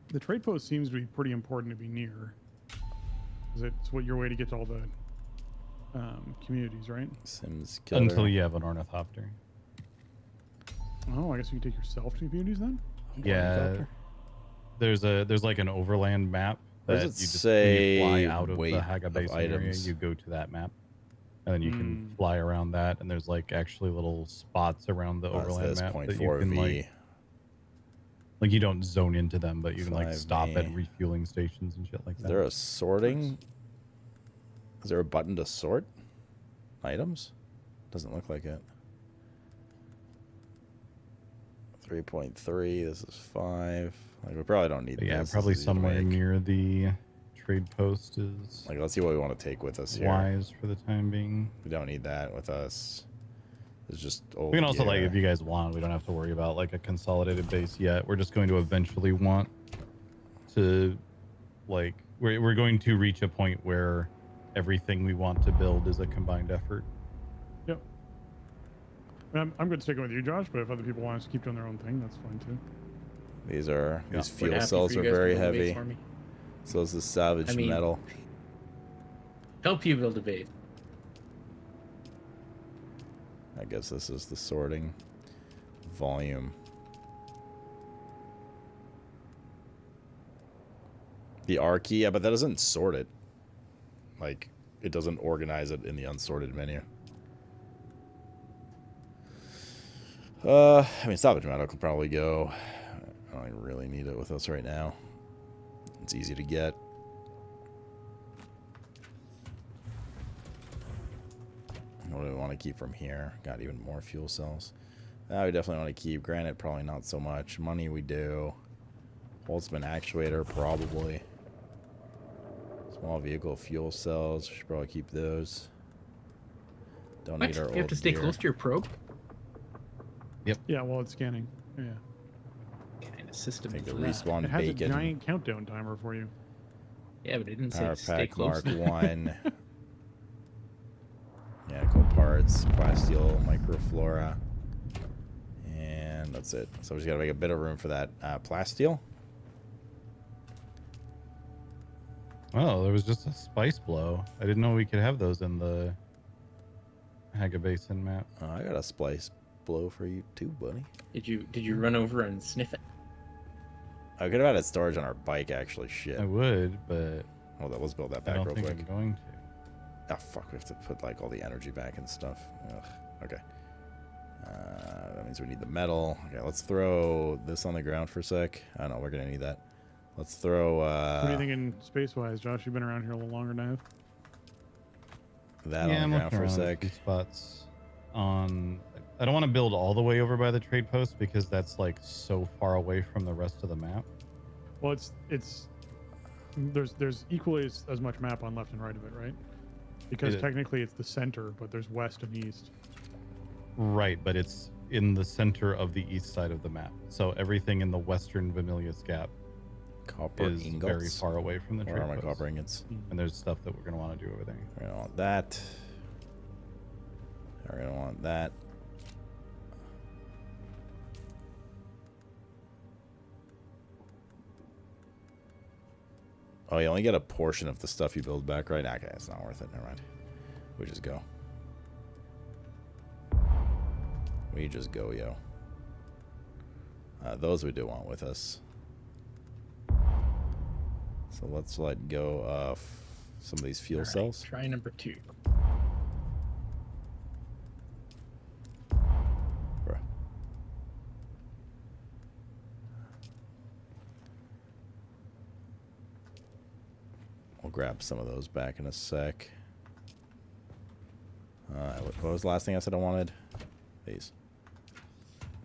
The trade post seems to be pretty important to be near. It's what your way to get to all the communities, right? Sims killer. Until you have an ornithopter. Oh, I guess you can take yourself to communities then? Yeah. There's like an overland map that you just when you fly out of the Haga Basin area, you go to that map. And then you can fly around that, and there's like actually little spots around the overland map that you can like you don't zone into them, but you can like stop at refueling stations and shit like that. Is there a sorting? Is there a button to sort items? Doesn't look like it. 3.3. This is 5. Like we probably don't need. Yeah, this. Probably this somewhere near the trade post is. Like, let's see what we want to take with us here. Wise for the time being. We don't need that with us. It's just old. We can also like if you guys want, we don't have to worry about like a consolidated base yet. We're just going to eventually want to like we're going to reach a point where everything we want to build is a combined effort. Yep. I'm good sticking with you, Josh, but if other people want us to keep doing their own thing, that's fine too. These fuel cells are very heavy. So is the salvaged metal. Help you build a base. I guess this is the sorting volume. The R key, yeah, but that doesn't sort it. Like, it doesn't organize it in the unsorted menu. I mean, salvage metal could probably go. I don't really need it with us right now. It's easy to get. What do we want to keep from here? Got even more fuel cells. That we definitely want to keep. Granite, probably not so much. Money, we do. Holtzman actuator, probably. Small vehicle fuel cells. Should probably keep those. Don't need our old You have to stay close to your probe? Yep. Yeah, while it's scanning. Yeah. Kind of system. Take the respawn it has bacon. a giant countdown timer for you. Yeah, but it didn't say Power stay pack close. Mark 1. Mechanical parts, plasteel, microflora, and that's it. So we just gotta make a bit of room for that plasteel. Oh, there was just a spice blow. I didn't know we could have those in the Haga Basin map. I got a splice blow for you too, buddy. Did you run over and sniff it? I could have had it storage on our bike, actually. Shit. I would, but Hold on, let's build that I back don't real think quick. I'm going to. Oh fuck, we have to put like all the energy back and stuff. Ugh. Okay. That means we need the metal. Okay, let's throw this on the ground for a sec. I don't know, we're gonna need that. Let's throw What do you think in space-wise, Josh? You've been around here a little longer now. that on the ground for a sec. Spots on. I don't want to build all the way over by the trade post because that's like so far away from the rest of the map. Well, there's equally as much map on left and right of it, right? Because technically it's the center, but there's west and east. Right, but it's in the center of the east side of the map. So everything in the western Vermilius Gap Copper is ingots. very far away from the trade Where are my post. copper ingots? And there's stuff that we're going to want to do over there. We're gonna want that. We're gonna want that. Oh, you only get a portion of the stuff you build back, right? Okay, it's not worth it. Never mind. We just go. We just go, yo. Those we do want with us. So let's let go of some of these fuel cells. Try number 2. Bruh. We'll grab some of those back in a sec. What was the last thing I said I wanted? These.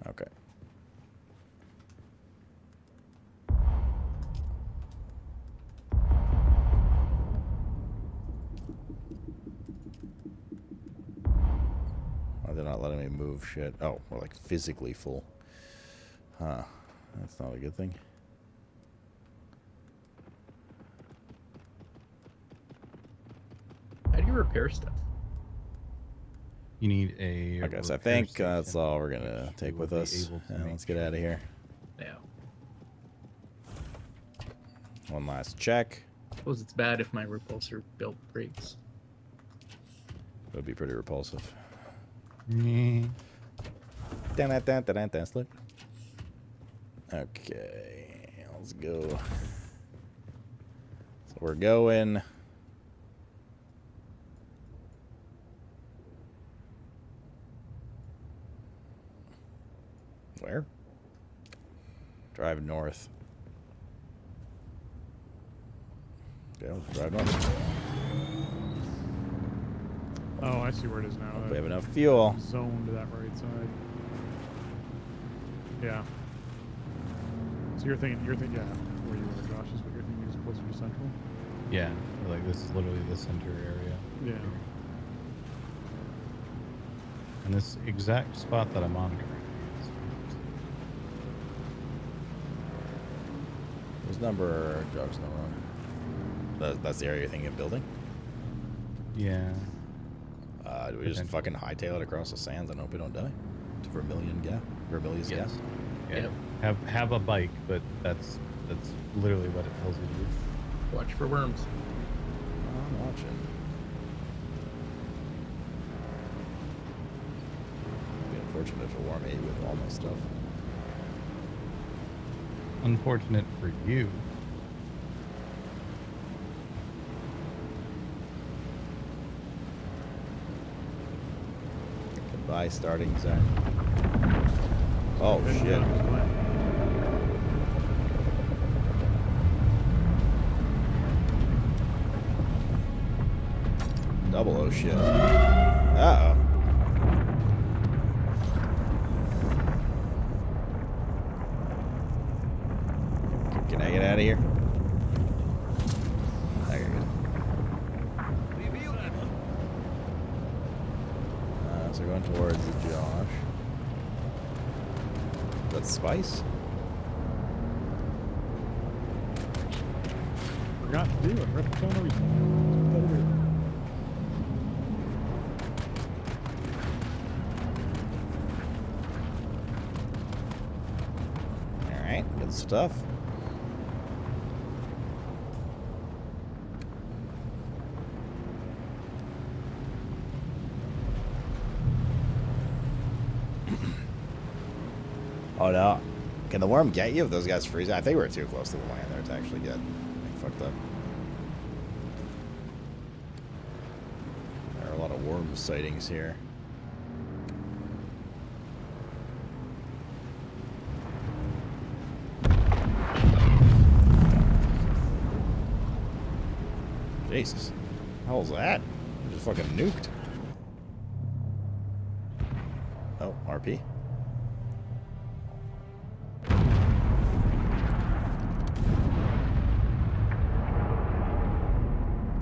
Okay. Oh, they're not letting me move shit. Oh, we're like physically full. Huh. That's not a good thing. How do you repair stuff? You need a. I guess I repair think station, that's all we're gonna which take you with will be us. able to And make let's get out of here. Yeah. One last check. I suppose it's bad if my repulsor belt breaks. It would be pretty repulsive. Mm. Sloot. Okay, let's go. So we're going. Where? Drive north. Okay, let's drive north. Oh, I see where it is now. We have enough fuel. Zoned to that right side. Yeah. So you're thinking, yeah, where you were, Josh, is what you're thinking is closer to central? Yeah, like this is literally the center area. Yeah. And this exact spot that I'm on currently. What's number? Josh's number. That's the area you're thinking of building? Yeah. Do we just fucking hightail it across the sands and hope we don't die? To Vermilion gas? Vermilious gas? Yeah. Yep. Have a bike, but that's literally what it tells you to do. Watch for worms. I'm watching. It'd be unfortunate to warm me with all my stuff. Unfortunate for you. Goodbye, starting zone. Oh, shit. Double oh shit. Uh-oh. Can I get out of here? Okay, good. So we're going towards Josh. That's spice? Forgot to do it. Replicon everything. Alright, good stuff. Oh no. Can the worm get you if those guys freeze? I think we're too close to the land there to actually get fucked up. There are a lot of worm sightings here. Jesus. How was that? Just fucking nuked. Oh, RP.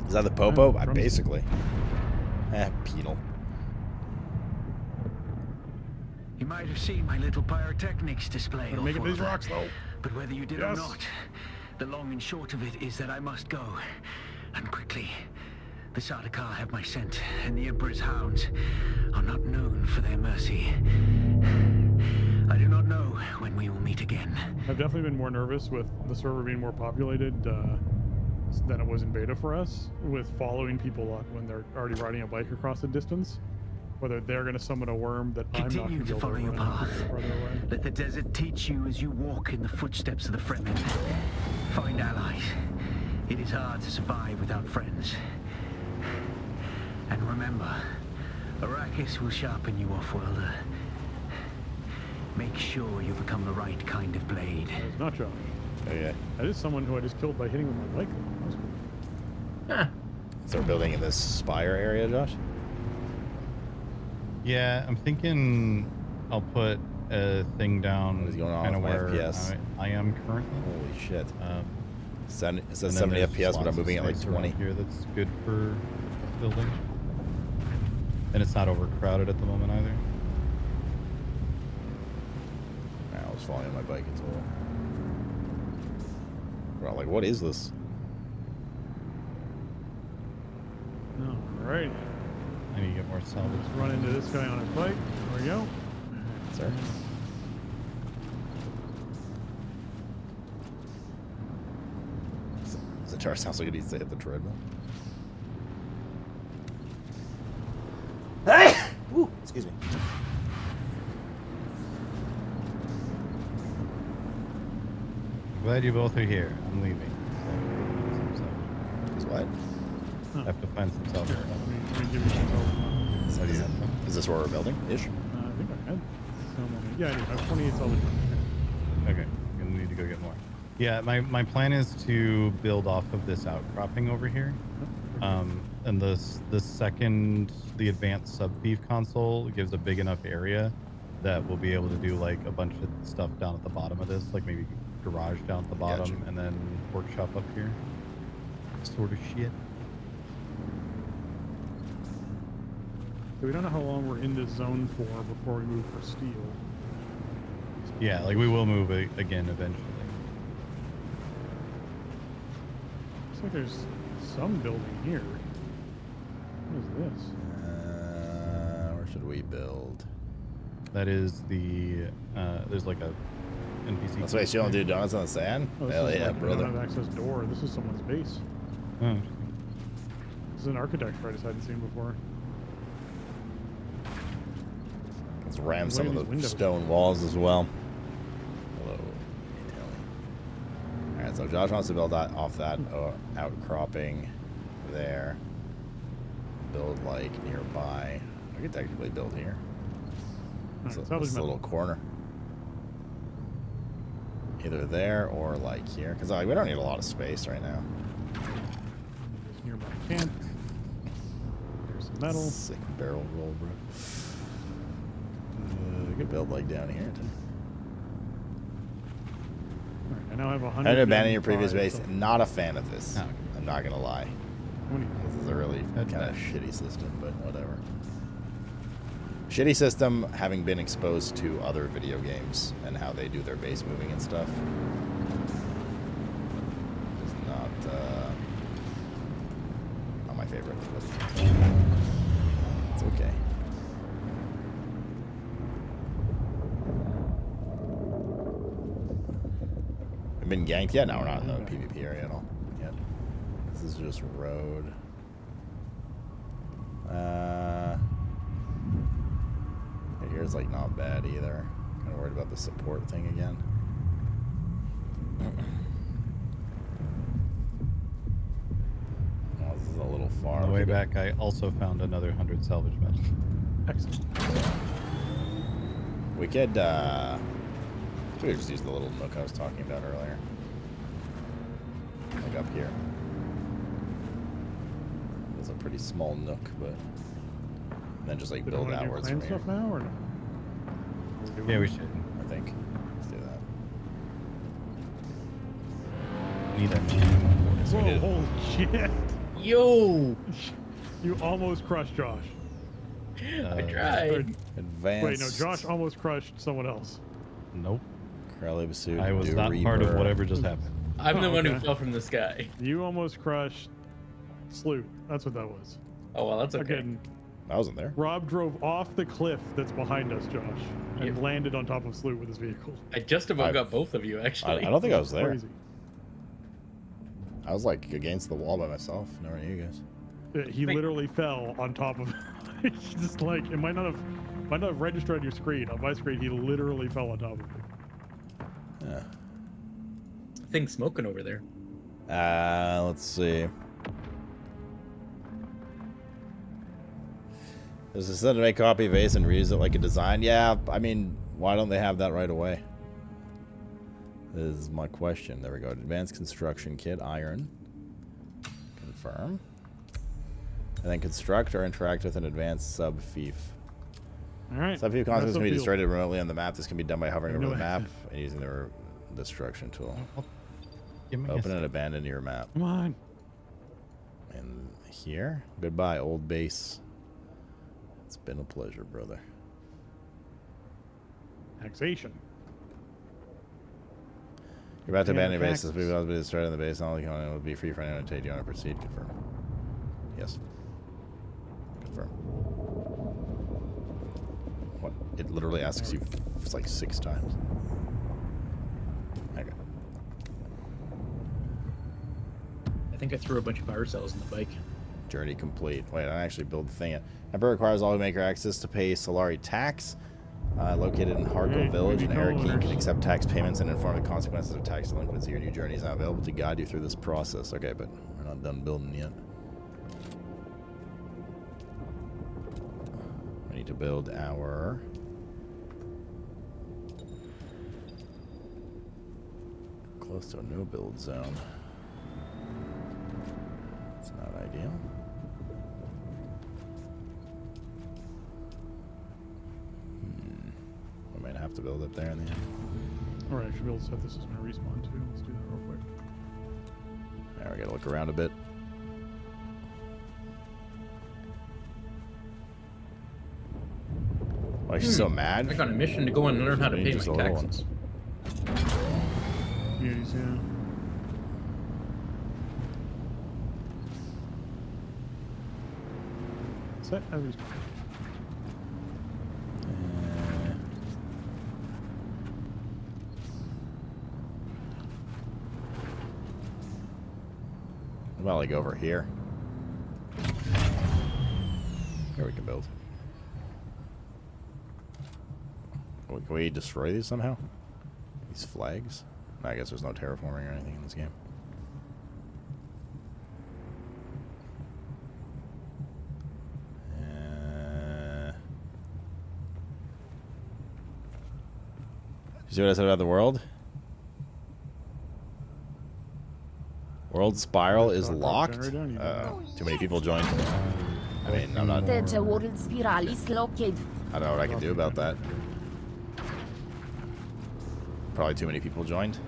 Is that the Popo? Basically. Penal. You might have seen my little pyrotechnics display. We're making these rocks though. But whether you did or not, the long and short of it is that I must go. And quickly. The Sardaukar have my scent, and the Emperor's hounds are not known for their mercy. I do not know when we will meet again. I've definitely been more nervous with the server being more populated than it was in beta for us, with following people when they're already riding a bike across the distance. Whether they're going to summon a worm that I'm not going Continue to to follow your path. Away. Let the desert teach you as you walk in the footsteps of the Fremen. Find allies. It is hard to survive without friends. And remember, Arrakis will sharpen you, off-worlder. Make sure you become the right kind of blade. It's not Josh. Oh yeah. That is someone who I just killed by hitting with my bike. So we're building in this spire area, Josh? Yeah, I'm thinking I'll put a thing down What is going on kind of with my where FPS? I am currently. Holy shit. It says And then 70 there's FPS, but lots I'm of moving at like space around 20. here that's good for building. And it's not overcrowded at the moment either. I was falling on my bike until... Bro, like, what is this? Alright. I need to get more salvage. Let's run into this guy on his bike. There we go. Sir? Jar sounds like it needs to hit the treadmill. Ooh, excuse me. I'm glad you both are here. I'm leaving. Is what? I have to find some self. Let me give you some help. How do you have them? Is this where we're building? Ish. I think I had some. Yeah, I do. I have 28 salvage. Okay, I'm gonna need to go get more. Yeah, my plan is to build off of this outcropping over here. And the second the advanced sub-thief console gives a big enough area that we'll be able to do like a bunch of stuff down at the bottom of this, like maybe garage down at the bottom, Gotcha. and then workshop up here. Sort of shit. So we don't know how long we're in this zone for before we move for steel. Yeah, like we will move again eventually. Looks like there's some building here. What is this? Where should we build? That is the there's like a NPC. That's why you don't do donuts on the sand? Oh, this Hell is yeah, like, we brother. don't have access door. This is someone's base. Oh, This is an architecture I just hadn't seen before. Let's ram Way some these of the windows. stone walls as well. Hello, Alright, so Josh wants to build that off that outcropping there. Build like nearby. I could technically build here. Alright, So salvage this metal. little corner. Either there or like here. Because like, we don't need a lot of space right now. This nearby camp. There's some metal. Sick barrel roll, bro. We could build like down here. Alright, I now have 100. I had to abandon your gen previous 5, base. so- Not a fan of this. Oh, okay. I'm not gonna lie. How many? This is a really That's kind of bad. shitty system, but whatever. Shitty system, having been exposed to other video games and how they do their base moving and stuff. It's not my favorite, but it's okay. I've been ganked yet? No, we're not in the PvP area at all yet. This is just road. Here's like not bad either. Kind of worried about the support thing again. Oh, this is a little far. On the way back, I also found another 100 salvage metal. Excellent. We could just use the little nook I was talking about earlier. Like up here. It's a pretty small nook, but then just like We build don't want to do outwards clan from here. stuff now, or no? Yeah, we should. I think. Let's do that. Need that. So we Whoa, did. holy shit. Yo! You almost crushed Josh. I tried. Advanced. Wait, no, Josh almost crushed someone else. Nope. Crowley suit. I was not part of whatever just happened. I'm the Oh, one who okay. fell from the sky. You almost crushed Sloot. That's what that was. Oh, well, that's okay. Again, I wasn't there. Rob drove off the cliff that's behind us, Josh, and Yep. landed on top of Sloot with his vehicle. I just about I- got both of you, I actually. don't think I was there. Crazy. I was like against the wall by myself. Nowhere near you guys. He Wait. literally fell on top of. It's just like it might not have registered on your screen. On my screen, he literally fell on top of it. Yeah. Thing's smoking over there. Let's see. Does it said to make copy of base and reuse it like a design? Yeah, I mean, why don't they have that right away? Is my question. There we go. Advanced construction kit, iron. Confirm. And then construct or interact with an advanced sub-fief. All right. Sub-fief concepts can be Field. destroyed remotely on the map. This can be done by hovering I over know the it. map and using the destruction tool. Give me Open and abandon your map. Come on. And here, goodbye, old base. It's been a pleasure, brother. Taxation. You're about to Yeah, abandon your base. taxes. This will be destroyed in the base. All the will be free for anyone to take. Do you want to proceed? Confirm. Yes. Confirm. What? It literally asks you it's like 6 times. Okay. I think I threw a bunch of power cells in the bike. Journey complete. Wait, I actually build the thing. Emperor requires all who make access to pay Solari tax. Located in Harko Village, an Arakeem can accept tax payments and inform the consequences of tax delinquency. Your new journey is now available to guide you through this process. Okay, but we're not done building yet. We need to build our... close to a no build zone. It's not ideal. We might have to build up there in the end. Alright, I should be able to set this as my respawn too. Let's do that real quick. Now we gotta look around a bit. Why is she so mad? I got a mission to go and learn how to pay my taxes. Beauties, yeah. Set as respawn. Well, like over here. Here we can build. Can we destroy these somehow? These flags? I guess there's no terraforming or anything in this game. You see what I said about the world? World spiral is locked. Too many people joined. I mean, I'm not. I don't know what I can do about that. Probably too many people joined.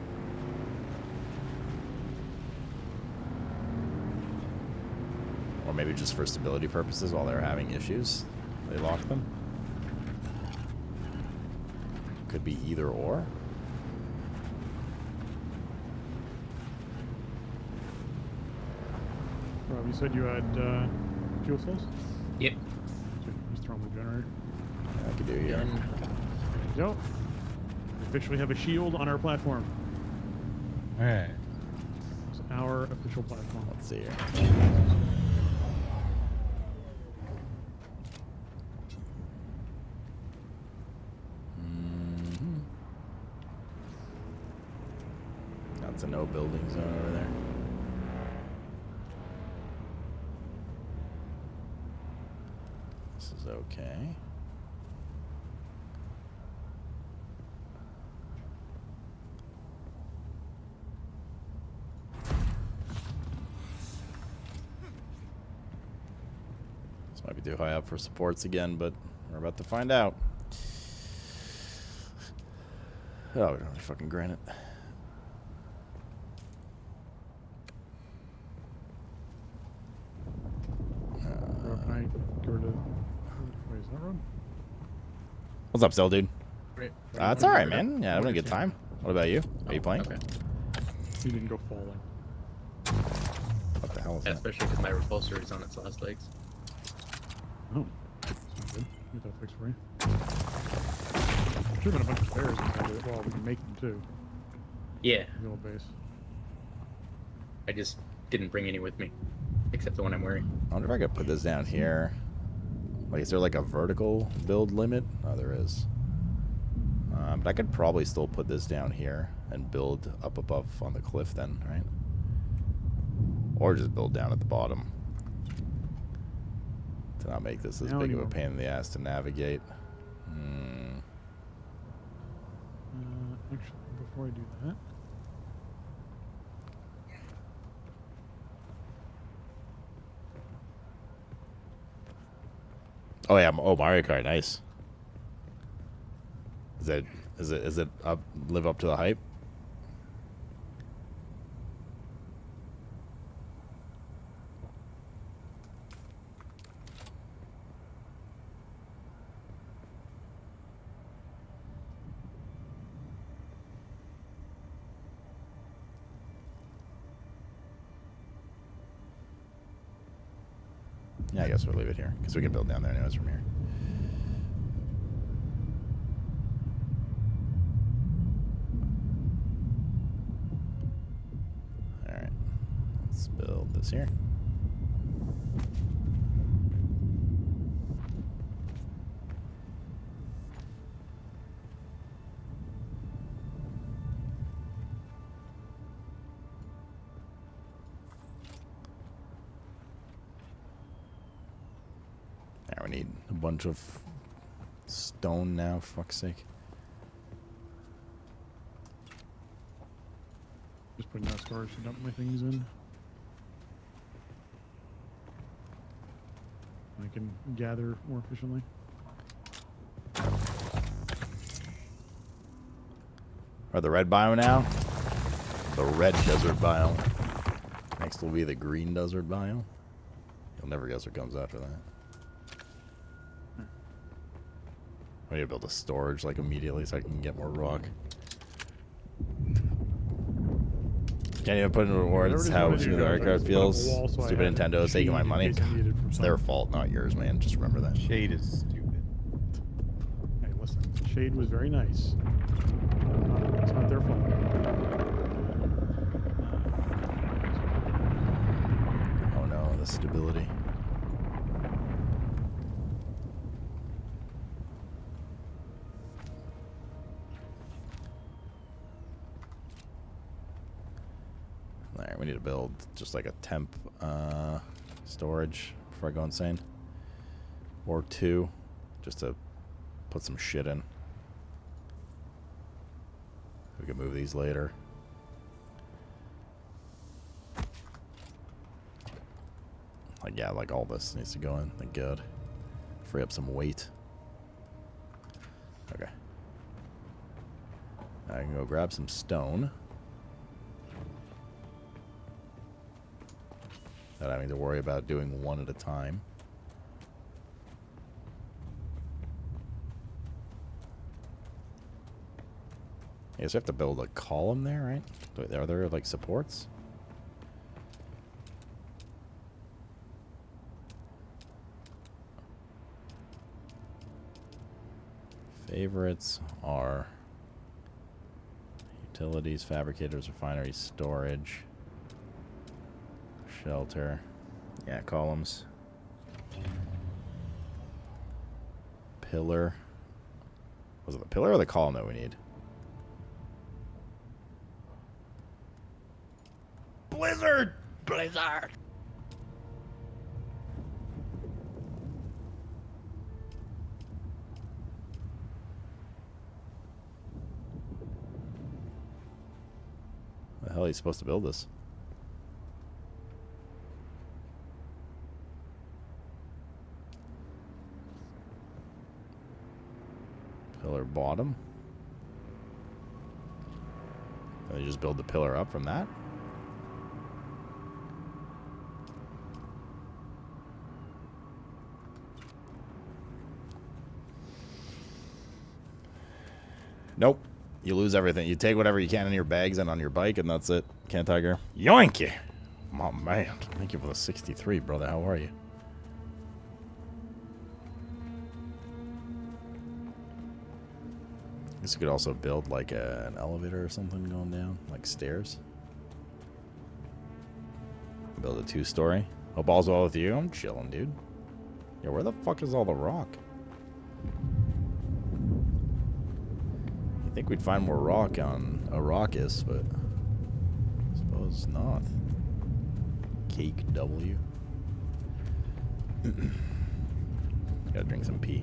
Or maybe just for stability purposes while they were having issues, they locked them. Could be either or. Rob, you said you had fuel cells? Yep. Just throw them in the generator. I could do here. There you go. We officially have a shield on our platform. Alright. It's our official platform. Let's see here. That's a no building zone over there. This is okay. This might be too high up for supports again, but we're about to find out. Oh, we don't have any fucking granite. Can I go to... Wait, is that road? What's up, Cell Dude? Right. It's alright, man. Yeah, having a good time. What about you? Are you playing? Okay. You didn't go falling. What the hell is Yeah, that? especially because my repulsor is on its last legs. Oh. That's good. Get that fixed for you. Should have been a bunch of spares inside of it. Well, we can make them too. Yeah, The old base. I just didn't bring any with me, except the one I'm wearing. I wonder if I could put this down here. Like, is there like a vertical build limit? Oh, there is. But I could probably still put this down here and build up above on the cliff then, right? Or just build down at the bottom. To not make this as Now big of you a are- pain in the ass to navigate. Actually, before I do that... Oh yeah, oh Mario Kart, nice. Is it up, live up to the hype? Yeah, I guess we'll leave it here because we can build down there anyways from here. All right, let's Let's build this here. Now we need a bunch of stone now, for fuck's sake. Just putting that storage to dump my things in. I can gather more efficiently. Or the red biome now? The red desert biome. Next will be the green desert biome. You'll never guess what comes after that. I need to build a storage like immediately so I can get more rock. Can't even put in rewards how smooth the aircraft feels. Stupid Nintendo is taking my money. It's their fault, not yours, man. Just remember that. Shade is stupid. Hey, listen. Shade was very nice. It's not their fault. Oh no, the stability. There, we need to build just like a temp storage before I go insane. Or two, just to put some shit in. We can move these later. Like, yeah, like all this needs to go in. Thank God. Free up some weight. Okay. I can go grab some stone. Not having to worry about doing one at a time. I guess we have to build a column there, right? Are there like supports? Favorites are utilities, fabricators, refineries, storage, shelter. Yeah, columns. Pillar. Was it the pillar or the column that we need? Blizzard! Blizzard! The hell are you supposed to build this? Pillar bottom. And you just build the pillar up from that. Nope. You lose everything. You take whatever you can in your bags and on your bike, and that's it. Can't tiger. Yoink you! Oh, man. Thank you for the 63, brother. How are you? I guess you could also build like an elevator or something going down, like stairs. Build a 2-story. Hope all's well with you. I'm chilling, dude. Yeah, where the fuck is all the rock? I think we'd find more rock on Arrakis, but I suppose not. Cake W. Gotta drink some pee.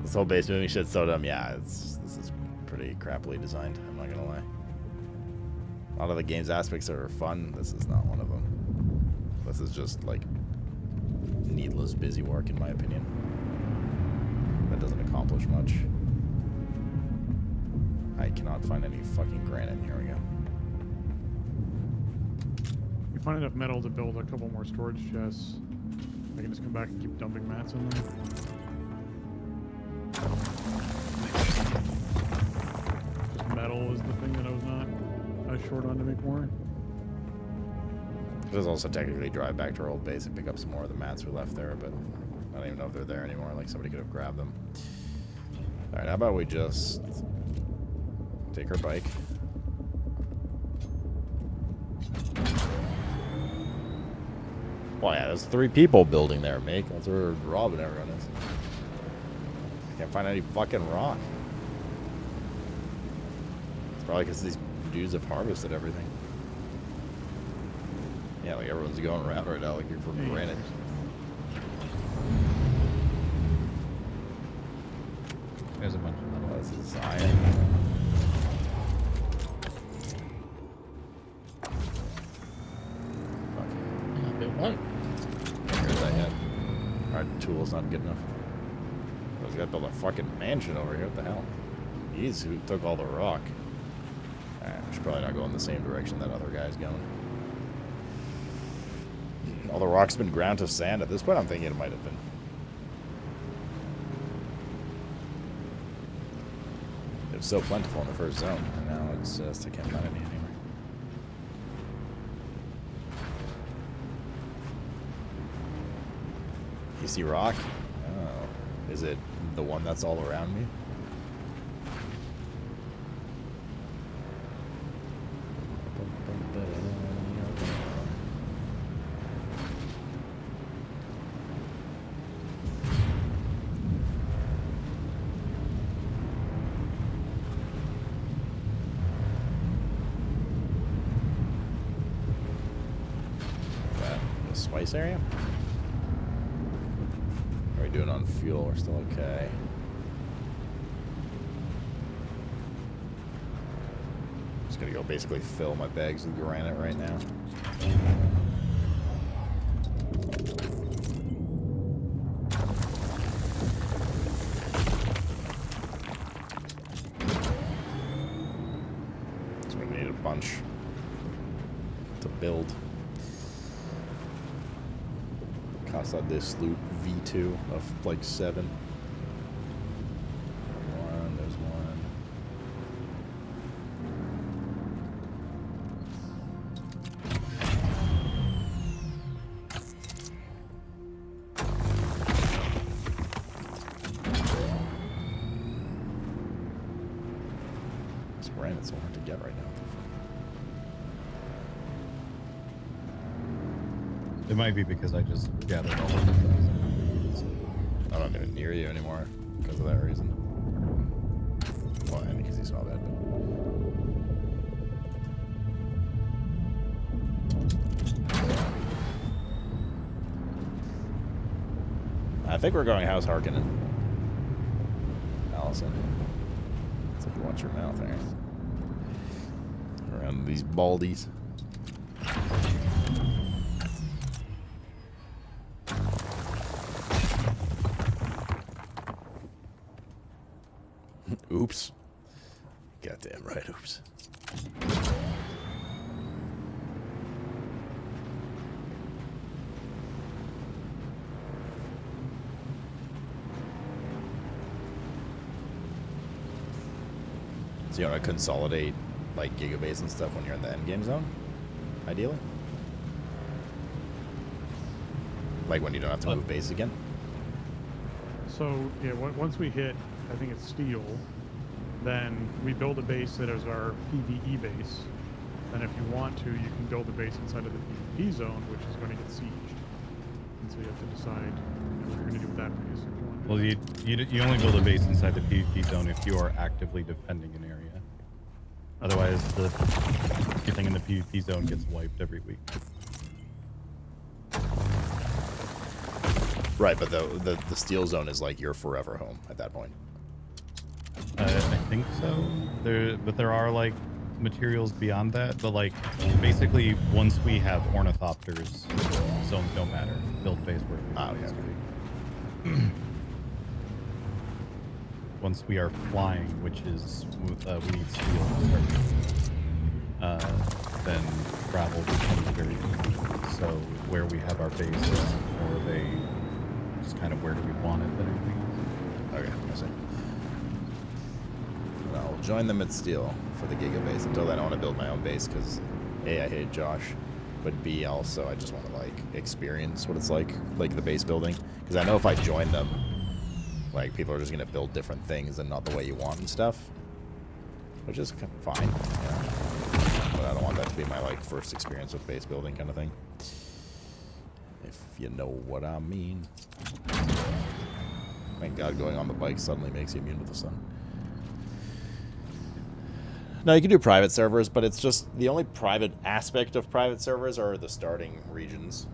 This whole base moving shit's so dumb. Yeah, this is pretty crappily designed. I'm not gonna lie. A lot of the game's aspects are fun. This is not one of them. This is just like needless busy work, in my opinion. That doesn't accomplish much. I cannot find any fucking granite. Here we go. We find enough metal to build a couple more storage chests. I can just come back and keep dumping mats in there. Just metal is the thing that I was not as short on to make more. There's also technically drive back to our old base and pick up some more of the mats we left there, but I don't even know if they're there anymore. Like, somebody could have grabbed them. Alright, how about we just take our bike. Well, yeah, there's 3 people building there, Mick. That's where Robin everyone is. Can't find any fucking rock. It's probably because these dudes have harvested everything. Yeah, like everyone's going around right now looking for granite. There's a bunch of them. Oh, this is iron. Here's that yet. Our tool's not good enough. I was gonna build a fucking mansion over here. What the hell? He's who took all the rock. Alright, we should probably not go in the same direction that other guy's going. All the rock's been ground to sand. At this point, I'm thinking it might have been. It was so plentiful in the first zone, and now it's just I can't find any anymore. You see rock? Oh. Is it the one that's all around me? Is that the spice area? How are we doing on fuel? We're still okay. Just gonna go basically fill my bags with granite right now. So we need a bunch to build. Cost out this sloot V2 of like 7. There's one. This granite's so hard to get right now. It might be because I just gathered all of things. I'm not even near you anymore because of that reason. Well, and because you saw that. I think we're going House Harkonnen. Allison. It's like you watch your mouth there. Around these baldies. Oops. Goddamn right, oops. So you want to consolidate like gigabase and stuff when you're in the end game zone? Ideally? Like when you don't have to move base again? So, yeah, once we hit, I think it's steel, then we build a base that is our PvE base. And if you want to, you can build a base inside of the PvP zone, which is going to get sieged. And so you have to decide what you're going to do with that base. If you want to Well, you only build a base inside the PvP zone if you are actively defending an area. Otherwise, everything in the PvP zone gets wiped every week. Right, but the steel zone is like your forever home at that point. I think so. There are like materials beyond that, but like basically once we have ornithopters, zones don't matter. Build base where we yeah. Once we are flying, which is we need steel to start, then travel becomes very difficult. So where we have our bases, or they just kind of where do we want it than anything. Okay, I see. I'll join them at steel for the Giga base. Until then, I want to build my own base because A, I hate Josh, but B, also I just want to like experience what it's like the base building. Because I know if I join them, like people are just gonna build different things and not the way you want and stuff, which is fine. Yeah. but I don't want that to be my like first experience with base building kind of thing. If you know what I mean. Thank God going on the bike suddenly makes you immune to the sun. No, you can do private servers, but it's just the only private aspect of private servers are the starting regions.